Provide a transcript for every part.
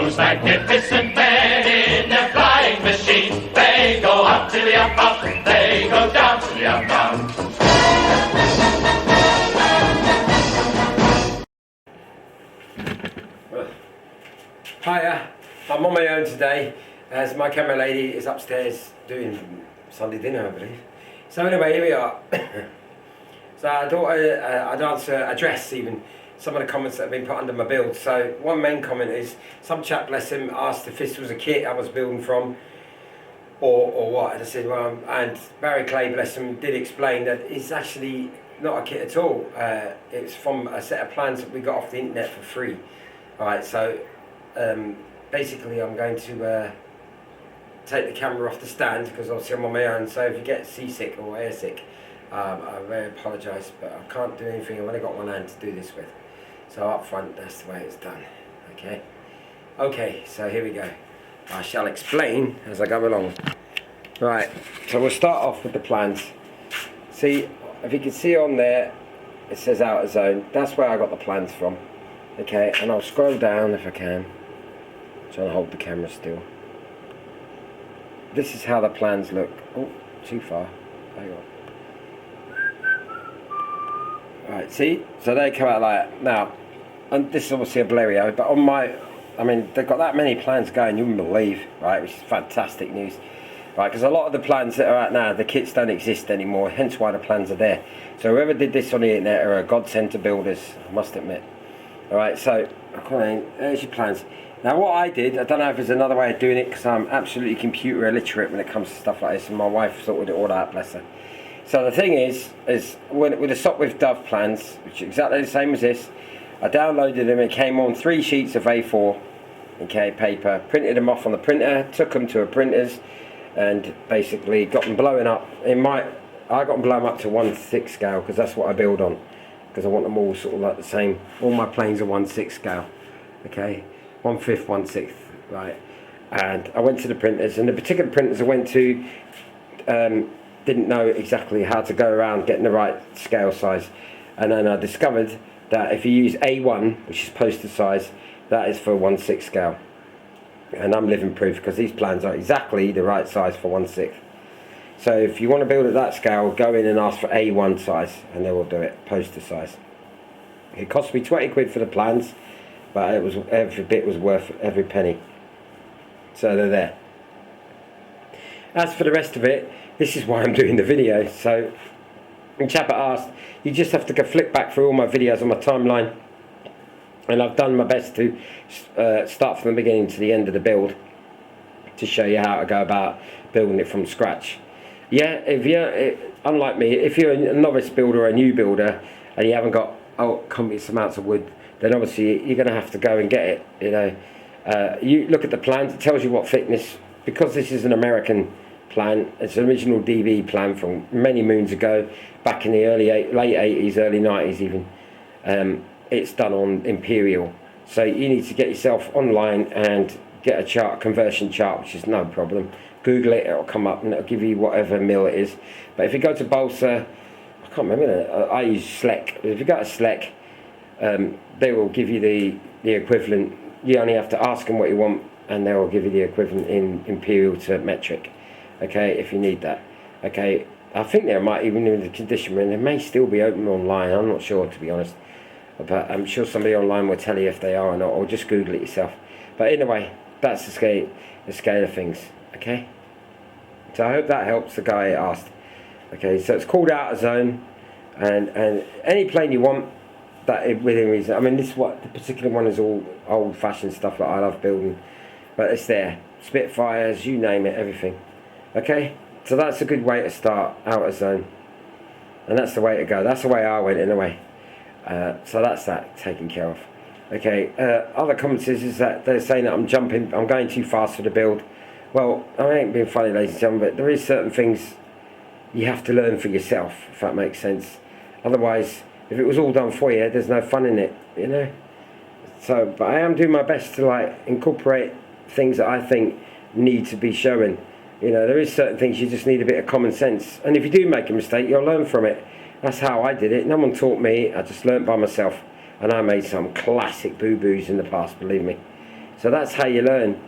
those magnificent men in their flying machines. They go up to the up, up, they go down to the up, down. Hiya, I'm on my own today as my camera lady is upstairs doing Sunday dinner, I believe. So anyway, here we are. So I thought I'd address even some of the comments that have been put under my build. So one main comment is, some chap, bless him, asked if this was a kit I was building from or what. And I said, well, and Barry Clay, bless him, did explain that it's actually not a kit at all. It's from a set of plans that we got off the internet for free. Alright, so basically I'm going to take the camera off the stand because obviously I'm on my own, so if you get seasick or airsick, I very apologise, but I can't do anything. I've only got one hand to do this with, so up front that's the way it's done. Okay, so here we go. I shall explain as I go along. Right, so we'll start off with the plans. See, if you can see on there it says outer zone, that's where I got the plans from. Okay, and I'll scroll down if I can. Trying to hold the camera still. This is how the plans look. Oh, too far. Hang on. Right, see? So they come out like that. Now, and this is obviously a Blériot, but on my, I mean, they've got that many plans going, you wouldn't believe, right? Which is fantastic news. Right, because a lot of the plans that are out now, the kits don't exist anymore, hence why the plans are there. So whoever did this on the internet are a godsend to builders, I must admit. Alright, so, there's your plans. Now what I did, I don't know if there's another way of doing it because I'm absolutely computer illiterate when it comes to stuff like this, and my wife sorted it all out, bless her. So the thing is with the sopwith Dove plans, which are exactly the same as this, I downloaded them, it came on 3 sheets of A4, okay, paper, printed them off on the printer, took them to a printer's, and basically got them blowing up. I got them blown up to 1/6 scale because that's what I build on. Because I want them all sort of like the same. All my planes are 1/6 scale, okay, 1/5, 1/6, right. And I went to the printers, and the particular printers I went to didn't know exactly how to go around getting the right scale size. And then I discovered that if you use A1, which is poster size, that is for 1/6 scale. And I'm living proof because these plans are exactly the right size for 1/6. So if you want to build at that scale, go in and ask for A1 size and they will do it, poster size. It cost me 20 quid for the plans, but it was, every bit was worth every penny. So they're there. As for the rest of it, this is why I'm doing the video. So the chap asked, you just have to go flick back through all my videos on my timeline, and I've done my best to start from the beginning to the end of the build to show you how to go about building it from scratch. Yeah, if you're, unlike me, if you're a novice builder or a new builder and you haven't got copious amounts of wood, then obviously you're going to have to go and get it. You know, you look at the plans, it tells you what thickness. Because this is an American plan, it's an original DV plan from many moons ago, back in the late 80s, early 90s even. It's done on Imperial. So you need to get yourself online and get a chart, conversion chart, which is no problem. Google it, it'll come up and it'll give you whatever mil it is. But if you go to Balsa, I can't remember, I use Slec. If you go to Slec, they will give you the equivalent. You only have to ask them what you want and they will give you the equivalent in Imperial to metric, okay, if you need that. Okay, I think there might, even in the condition room, they may still be open online, I'm not sure to be honest. But I'm sure somebody online will tell you if they are or not, or just Google it yourself. But anyway, that's the scale of things, okay? So I hope that helps the guy asked. Okay, so it's called outer zone, and any plane you want, that within reason. I mean, this what the particular one is all old-fashioned stuff that I love building, but it's there. Spitfires, you name it, everything. Okay, so that's a good way to start outer zone, and that's the way to go. That's the way I went anyway. So that's that taken care of. Okay, other comments is that they're saying that I'm going too fast for the build. Well, I ain't being funny, ladies and gentlemen, but there is certain things you have to learn for yourself, if that makes sense. Otherwise, if it was all done for you, there's no fun in it, you know. So, but I am doing my best to like incorporate things that I think need to be shown. You know, there is certain things you just need a bit of common sense, and if you do make a mistake, you'll learn from it. That's how I did it. No one taught me. I just learnt by myself, and I made some classic boo-boos in the past, believe me. So that's how you learn.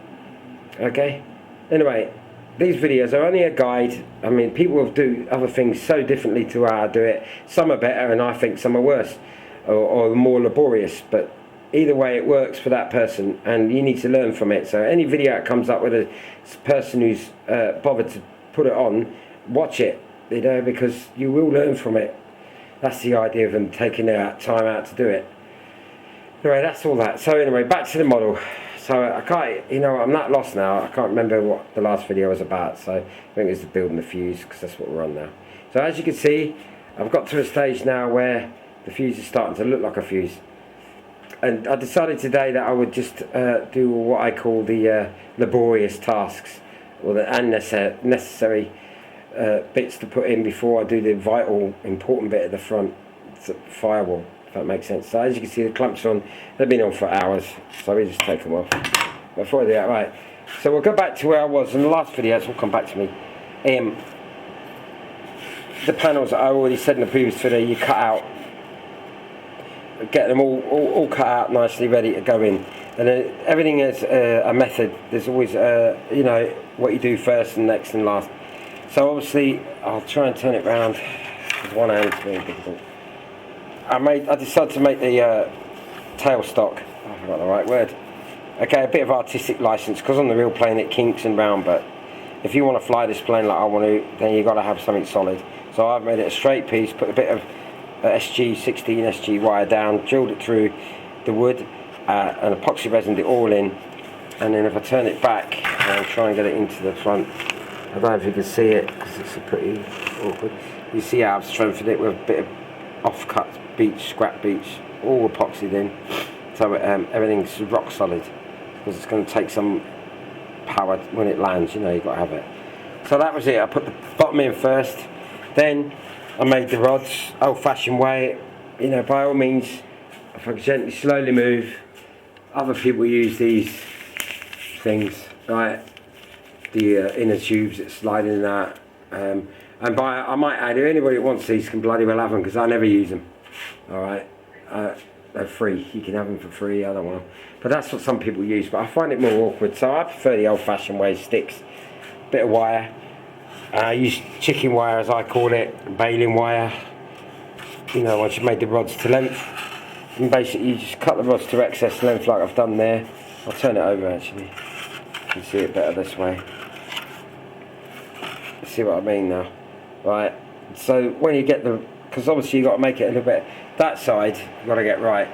Okay. Anyway, these videos are only a guide. I mean, people do other things so differently to how I do it. Some are better, and I think some are worse, or more laborious. But either way, it works for that person, and you need to learn from it. So any video that comes up with a person who's bothered to put it on, watch it, you know, because you will learn from it. That's the idea of them taking their time out to do it. Anyway, that's all that. So anyway, back to the model. So I can't, you know, I'm that lost now. I can't remember what the last video was about. So I think it was building the fuse, because that's what we're on now. So as you can see, I've got to a stage now where the fuse is starting to look like a fuse. And I decided today that I would just do what I call the laborious tasks, or the unnecessary bits to put in before I do the vital, important bit at the front, the firewall, if that makes sense. So as you can see, the clamps are on. They've been on for hours, so we just take them off. Before I do that, right. So we'll go back to where I was in the last video. So we'll come back to me. The panels I already said in the previous video, you cut out. Get them all cut out nicely, ready to go in. And then everything is a method. There's always, you know, what you do first and next and last. So obviously, I'll try and turn it round with one hand. It's very difficult. I decided to make the tailstock. I forgot the right word. Okay, a bit of artistic license, because on the real plane it kinks and round. But if you want to fly this plane like I want to, then you've got to have something solid. So I've made it a straight piece. Put a bit of SG 16 SG wire down, drilled it through the wood, and epoxy resined it all in. And then if I turn it back and try and get it into the front, I don't know if you can see it because it's pretty awkward. You see how I've strengthened it with a bit of off-cut beach, scrap beach, all epoxied in, so everything's rock solid, because it's going to take some power when it lands. You know, you've got to have it. So that was it. I put the bottom in first, then I made the rods old-fashioned way. You know, by all means, if I gently, slowly move. Other people use these things, right? The inner tubes that slide in and out. And I might add, if anybody that wants these can bloody well have them, because I never use them. Alright, they're free. You can have them for free. I don't want them. But that's what some people use. But I find it more awkward, so I prefer the old-fashioned way. Sticks, bit of wire. I use chicken wire, as I call it, baling wire. You know, once you've made the rods to length, and basically you just cut the rods to excess length like I've done there. I'll turn it over actually. You can see it better this way. See what I mean now? Right. So when you get the, because obviously you've got to make it a little bit, that side you've got to get right.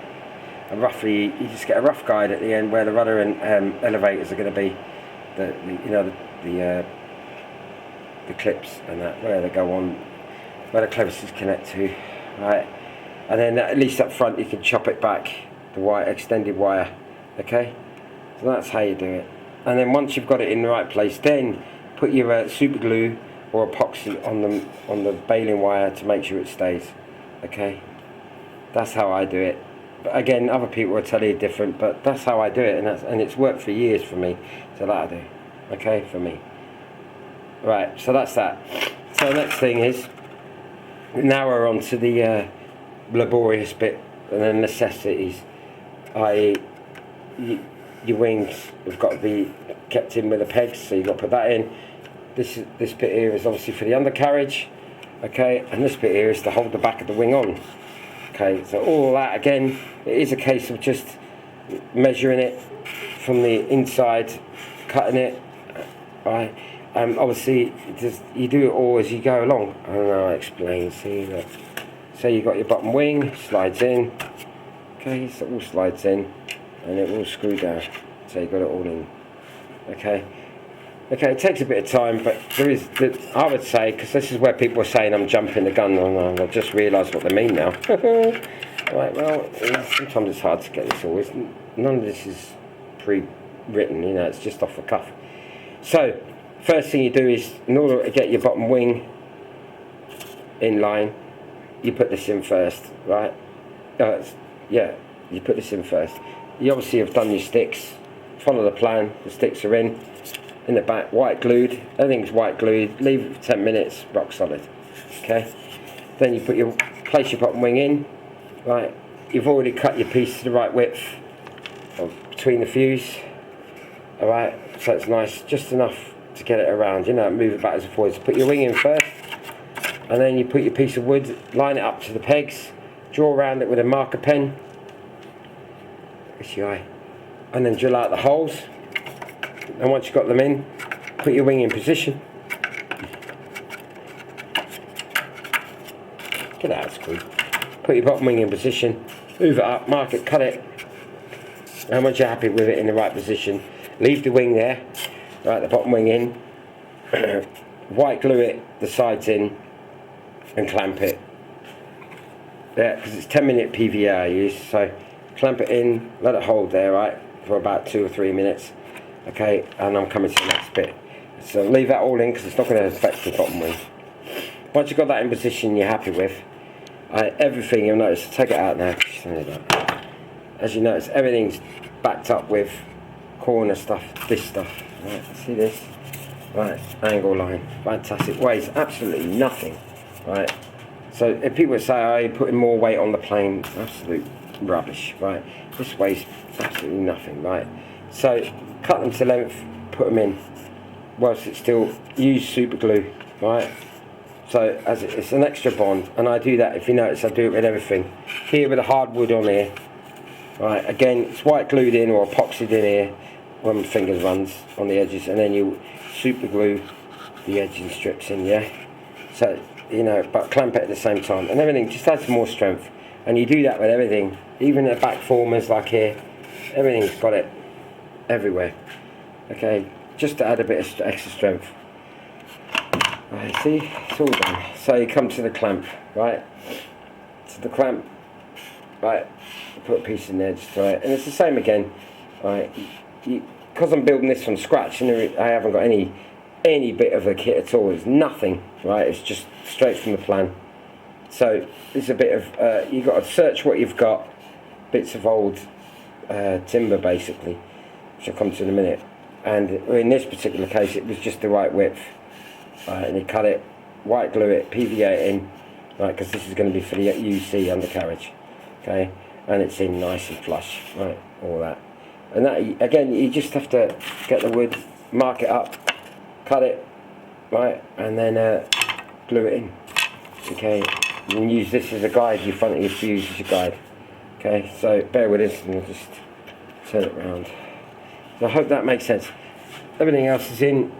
And roughly, you just get a rough guide at the end where the rudder and elevators are going to be. The clips and that, where they go on, where the clevises connect to, right? And then at least up front you can chop it back, the wire, extended wire, okay? So that's how you do it. And then once you've got it in the right place, then put your super glue or epoxy on the baling wire to make sure it stays, okay? That's how I do it. But again, other people will tell you different, but that's how I do it, and it's worked for years for me. So that I do, okay, for me. Right, so that's that. So the next thing is, now we're on to the laborious bit and the necessities, i.e. your wings have got to be kept in with the pegs, so you've got to put that in. This bit here is obviously for the undercarriage, okay, and this bit here is to hold the back of the wing on. Okay, so all that again, it is a case of just measuring it from the inside, cutting it, right? Obviously, you do it all as you go along. I don't know how to explain. See that? So you got your bottom wing, slides in. Okay, so it all slides in, and it will screw down. So you got it all in. Okay. Okay, it takes a bit of time, but there is, I would say, because this is where people are saying I'm jumping the gun, and I've just realised what they mean now. Right, well, sometimes it's hard to get this all. None of this is pre-written, you know, it's just off the cuff. So, first thing you do is, in order to get your bottom wing in line, you put this in first, right? Yeah, you put this in first. You obviously have done your sticks. Follow the plan, the sticks are in the back, white glued, everything's white glued, leave it for 10 minutes, rock solid, okay? Then you place your bottom wing in, right? You've already cut your piece to the right width between the fuse, Alright, so it's nice, just enough to get it around, you know, move it backwards and forwards. Put your wing in first, and then you put your piece of wood, line it up to the pegs, draw around it with a marker pen, and then drill out the holes. And once you've got them in, put your wing in position. Get out of screw. Put your bottom wing in position, move it up, mark it, cut it. And once you're happy with it in the right position, leave the wing there, right, the bottom wing in, white glue it, the sides in, and clamp it. Yeah, because it's 10-minute PVA I use, so clamp it in, let it hold there, right, for about 2 or 3 minutes. Okay, and I'm coming to the next bit. So leave that all in because it's not going to affect the bottom wing. Once you've got that in position you're happy with, everything you'll notice, take it out now. As you notice, everything's backed up with corner stuff, this stuff. Right, see this? Right, angle line, fantastic. Weighs absolutely nothing. Right, so if people say, "Oh, you're putting more weight on the plane," absolute rubbish. Right, this weighs absolutely nothing. Right, so cut them to length, put them in. Whilst it's still, use super glue. Right. So as it's an extra bond, and I do that, if you notice, I do it with everything. Here with the hardwood on here, right, again, it's white glued in or epoxied in here when my fingers runs on the edges, and then you super glue the edging strips in, yeah? So, you know, but clamp it at the same time, and everything just adds more strength. And you do that with everything, even the back formers like here, everything's got it everywhere, okay? Just to add a bit of extra strength. Right, see, it's all done. So you come to the clamp, right? To the clamp, right? Put a piece in there, just right, and it's the same again, right? Because I'm building this from scratch, and I haven't got any bit of the kit at all. It's nothing, right? It's just straight from the plan. So there's a bit of you've got to search what you've got, bits of old timber basically, which I'll come to in a minute. And in this particular case, it was just the right width. And you cut it, white glue it, PVA it in, right, because this is going to be for the UC undercarriage, okay, and it's in nice and flush, right, all that. And that, again, you just have to get the wood, mark it up, cut it, right, and then glue it in, okay, and use this as a guide, your front of your fuse as your guide, okay, so bear with us and we'll just turn it round. So I hope that makes sense. Everything else is in.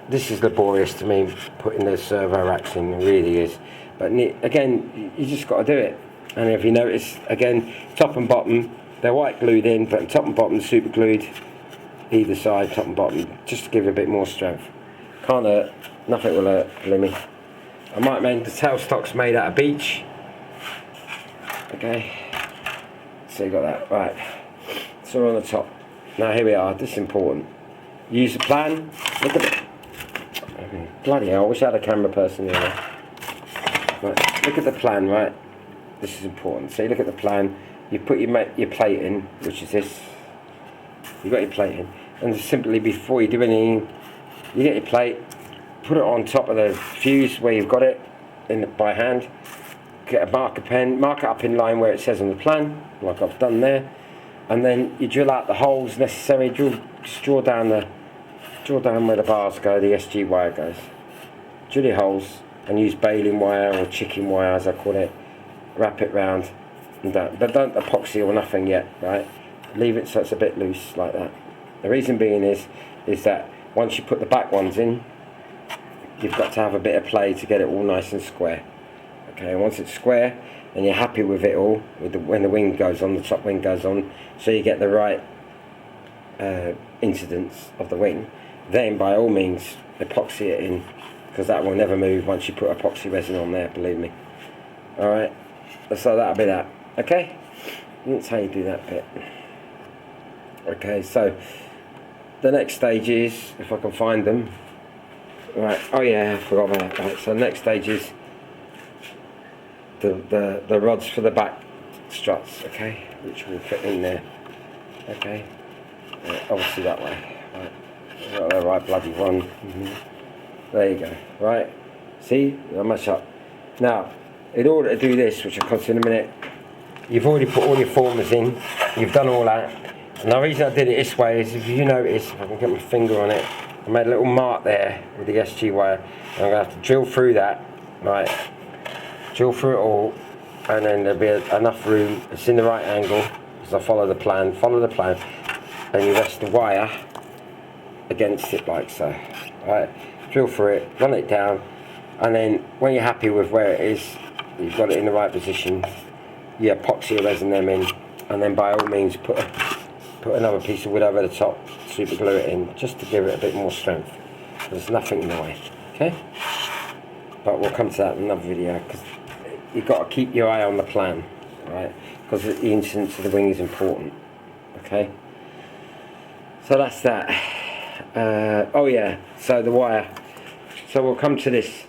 This is laborious to me, putting the servo racks in, it really is. But again, you just got to do it. And if you notice, again, top and bottom, they're white glued in, but top and bottom super glued, either side, top and bottom, just to give it a bit more strength. Can't hurt, nothing will hurt, believe me. I might mention the tailstock's made out of beech. Okay, so you got that, right. So on the top. Now here we are, this is important. Use the plan, look at it. Bloody hell, I wish I had a camera person here. Right, look at the plan, right? This is important. So you look at the plan, you put your plate in, which is this. You've got your plate in. And just simply before you do anything, you get your plate, put it on top of the fuse where you've got it by hand. Get a marker pen, mark it up in line where it says on the plan, like I've done there. And then you drill out the holes necessary, just draw down where the bars go, the SG wire goes. Drill your holes and use baling wire or chicken wire as I call it. Wrap it round and down. But don't epoxy or nothing yet, right? Leave it so it's a bit loose like that. The reason being is that once you put the back ones in, you've got to have a bit of play to get it all nice and square. Okay, and once it's square and you're happy with it all, when the wing goes on, the top wing goes on, so you get the right incidence of the wing, then by all means epoxy it in, because that will never move once you put epoxy resin on there, believe me. Alright, so that'll be that. Okay, that's how you do that bit. Okay, so the next stage is, if I can find them, right, oh yeah, I forgot about that. Right, so the next stage is the rods for the back struts, okay, which will fit in there. Okay, obviously that way. Right. Got the right bloody one. There you go. Right. See, I match up. Now, in order to do this, which I'll come to in a minute, you've already put all your formers in. You've done all that. And the reason I did it this way is, if you notice, if I can get my finger on it, I made a little mark there with the SG wire, and I'm going to have to drill through that, right, drill through it all, and then there'll be enough room, it's in the right angle, because I follow the plan, and you rest the wire against it like so, right, drill through it, run it down, and then when you're happy with where it is, you've got it in the right position, you epoxy resin them in, and then by all means put another piece of wood over the top, super glue it in, just to give it a bit more strength. There's nothing in the way, okay? But we'll come to that in another video, because you've got to keep your eye on the plan, right? Because the incidence of the wing is important, okay? So that's that. Oh yeah, so the wire. So we'll come to this.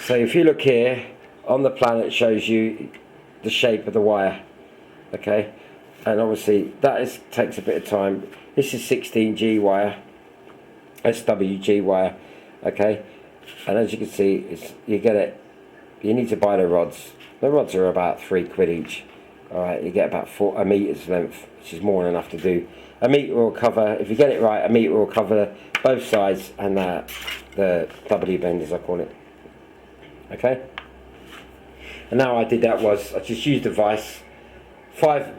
So if you look here, on the plan it shows you the shape of the wire, okay? And obviously that takes a bit of time. This is 16G wire, SWG wire, okay? And as you can see, you get it. You need to buy the rods. The rods are about £3 each. All right, you get about a meter's length, which is more than enough to do. A meter will cover, if you get it right, a meter will cover both sides and the W bend, as I call it. Okay. And now I did that was I just used a vise.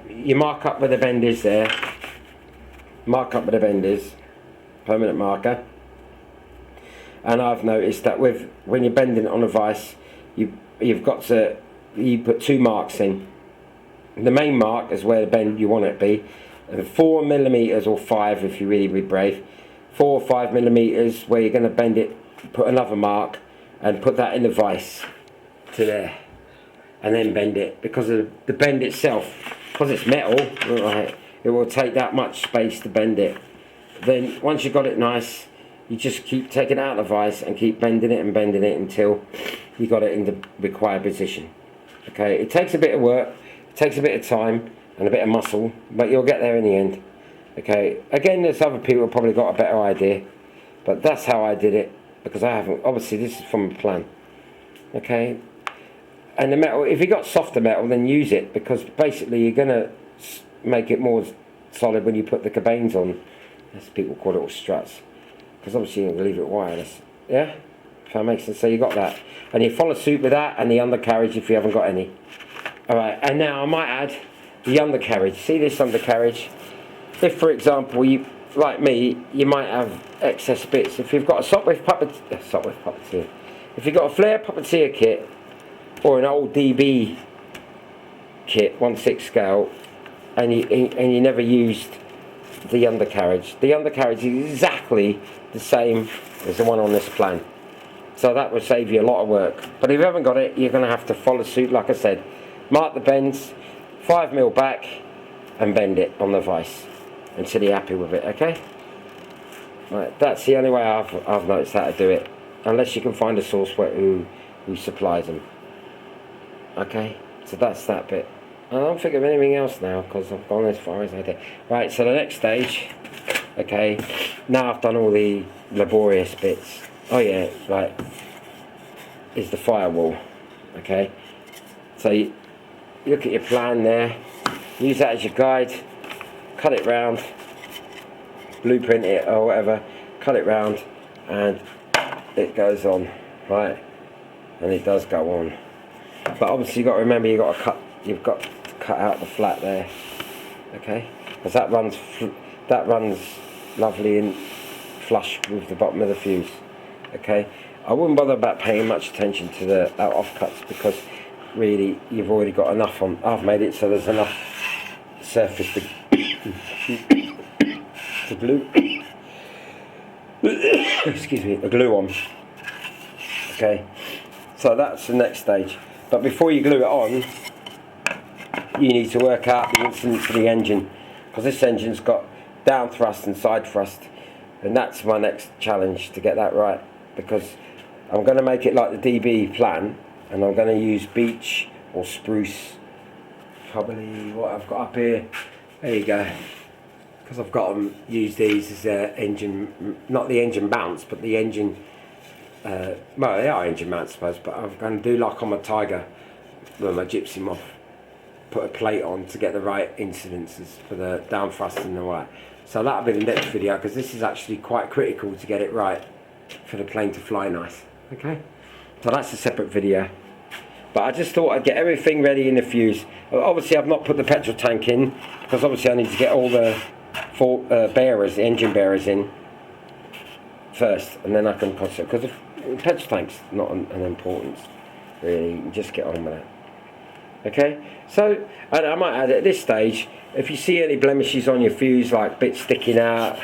You mark up where the bend is there. Mark up where the bend is. Permanent marker. And I've noticed that when you're bending it on a vise, you've got to put 2 marks in. The main mark is where the bend you want it to be. And 4 millimeters or 5 if you really be brave. 4 or 5 millimeters where you're going to bend it. Put another mark and put that in the vise to there. And then bend it, because of the bend itself, because it's metal, right, it will take that much space to bend it. Then once you've got it nice, you just keep taking it out of the vise and keep bending it until you got it in the required position. Okay, it takes a bit of work, it takes a bit of time and a bit of muscle, but you'll get there in the end. Okay, again, there's other people who probably got a better idea, but that's how I did it, because I haven't, obviously this is from a plan. Okay. And the metal, if you got softer metal, then use it, because basically you're going to make it more solid when you put the cabanes on, as people call it, or struts, because obviously you're going to leave it wireless. Yeah? If that makes sense. So you got that. And you follow suit with that and the undercarriage if you haven't got any. Alright, and now I might add the undercarriage. See this undercarriage? If, for example, you, like me, you might have excess bits. If you've got a sopwith puppeteer, if you've got a flare puppeteer kit, or an old DB kit, 1/6 scale, and you never used the undercarriage. The undercarriage is exactly the same as the one on this plan. So that would save you a lot of work. But if you haven't got it, you're going to have to follow suit, like I said. Mark the bends, 5mm back, and bend it on the vise until you're happy with it, okay? Right, that's the only way I've noticed how to do it. Unless you can find a sopwith who supplies them. Okay, so that's that bit. I don't think of anything else now, because I've gone as far as I did. Right, so the next stage, okay, now I've done all the laborious bits. Oh yeah, right, is the firewall. Okay, so you look at your plan there, use that as your guide, cut it round, blueprint it or whatever, cut it round, and it goes on, right, and it does go on. But obviously you've got to remember you've got to cut out the flat there, okay? Because that runs lovely and flush with the bottom of the fuse, okay? I wouldn't bother about paying much attention to the offcuts, because really you've already got enough on. I've made it so there's enough surface to glue. Excuse me, the glue on. Okay, so that's the next stage. But before you glue it on, you need to work out the incidence of the engine, because this engine's got down thrust and side thrust, and that's my next challenge, to get that right, because I'm going to make it like the DB plan, and I'm going to use beech or spruce, probably what I've got up here. There you go, because I've got them use these as engine, not the engine mounts, but the engine. Well, they are engine mounts, I suppose, but I'm going to do like on my Tiger with my gypsy moth put a plate on to get the right incidences for the down thrust and the right. So that'll be the next video, because this is actually quite critical to get it right for the plane to fly nice. Okay, so that's a separate video. But I just thought I'd get everything ready in the fuse. Obviously I've not put the petrol tank in, because obviously I need to get all the bearers, the engine bearers in first, and then I can concentrate, because the petrol tank's not an importance really. You just get on with it. Okay, so and I might add at this stage, if you see any blemishes on your fuse, like bits sticking out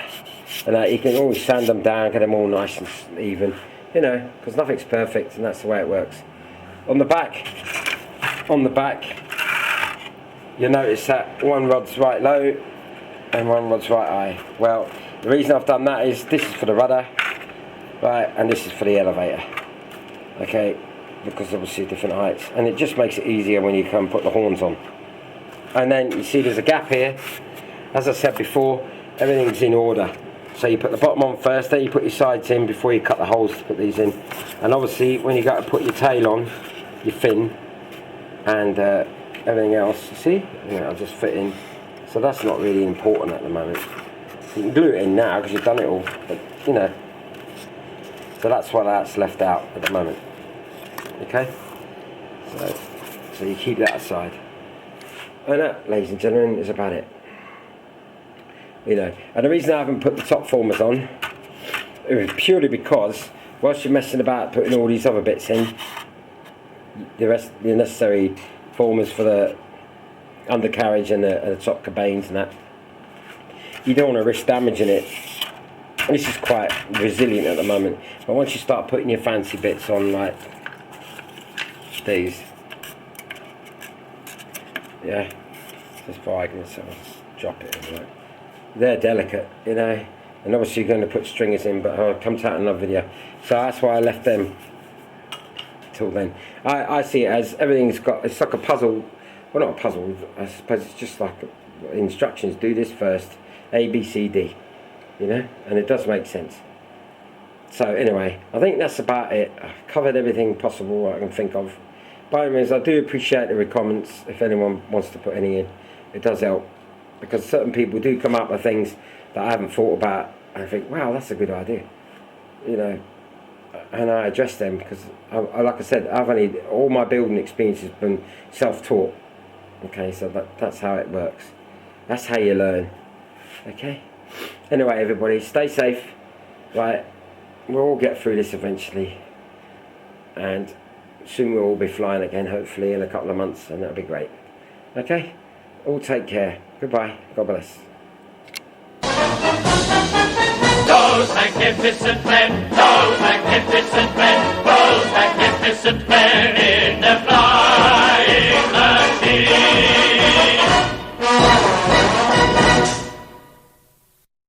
and that, you can always sand them down, get them all nice and even, you know, because nothing's perfect, and that's the way it works. On the back, you'll notice that one rod's right low and one rod's right high. Well, the reason I've done that is this is for the rudder, right, and this is for the elevator. Okay, because obviously different heights, and it just makes it easier when you come put the horns on. And then you see there's a gap here. As I said before, everything's in order. So you put the bottom on first, then you put your sides in before you cut the holes to put these in. And obviously when you go to put your tail on, your fin and everything else, you see, I'll just fit in. So that's not really important at the moment. You can glue it in now because you've done it all, but you know. So that's why that's left out at the moment. Okay, so you keep that aside. And that, ladies and gentlemen, is about it. You know, and the reason I haven't put the top formers on is purely because whilst you're messing about putting all these other bits in, the necessary formers for the undercarriage and the top cabanes and that, you don't want to risk damaging it. This is quite resilient at the moment, but once you start putting your fancy bits on, like these, yeah, just for argument's sake, I'll just drop it in, right? They're delicate, you know, and obviously you're going to put stringers in, but I'll come to that in another video. So that's why I left them till then. I see it as everything's got, it's like a puzzle. Well, not a puzzle, I suppose it's just like instructions. Do this first, A, B, C, D, you know, and it does make sense. So anyway, I think that's about it. I've covered everything possible I can think of. By the way, I do appreciate the comments if anyone wants to put any in. It does help, because certain people do come up with things that I haven't thought about, and I think, wow, that's a good idea, you know, and I address them, because like I said, all my building experience has been self-taught. Okay, so that's how it works. That's how you learn. Okay, anyway, everybody, stay safe, right? We'll all get through this eventually, and soon we'll all be flying again, hopefully in a couple of months, and that'll be great. Okay, all take care. Goodbye. God bless. Those magnificent men, those magnificent men, those magnificent men in the fly.